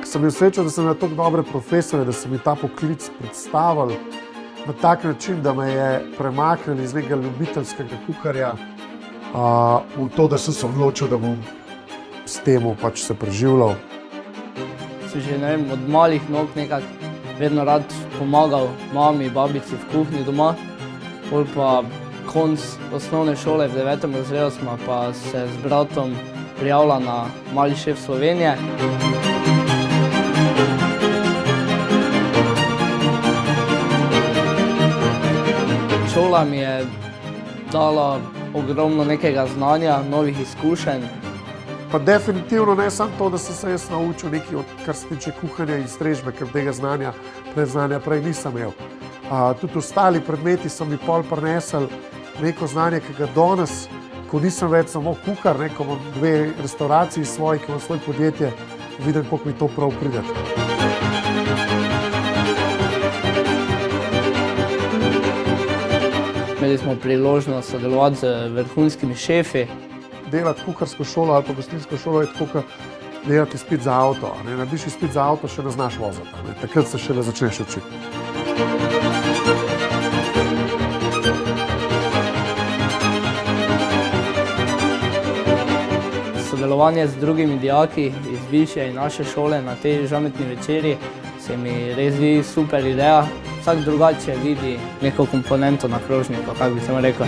sem bil srečen, da sem imel tako dobre profesore, da so mi ta poklic predstavili na tak način, da me je premaknili iz nekega ljubiteljskega kuharja v to, da sem se odločil, da bom s tem pač se preživljal. Sem že, ne vem, od malih nog nekako vedno rad pomagal mami, babici v kuhinji doma. Pol pa konc osnovne šole v 9. razredu smo pa se z bratom prijavila na Mali šef Slovenije. Šola mi je dala ogromno nekega znanja, novih izkušenj. Pa definitivno ne samo to, da sem se jaz naučil nekaj, kar se tiče kuhanja in strežbe, ker tega znanja prej nisem imel. Tudi ostali predmeti so mi pol prinesli neko znanje, ki ga danes, ko nisem več samo kuhar, ko imam 2 restavraciji svoji, ko imam svoje podjetje, vidim, koliko mi to prav pride. Imeli smo priložnost sodelovati z vrhunskimi šefi. Delati kuharsko šolo ali pa gostinsko šolo je tako, kot delati izpit za avto. Narediš izpit za avto, še ne znaš voziti. Takrat se šele začneš učiti. Sodelovanje z drugimi dijaki iz višje in naše šole na tej žametni večerji se mi res zdi super ideja. Vsak drugače vidi neko komponento na krožniku, kako bi se rekel.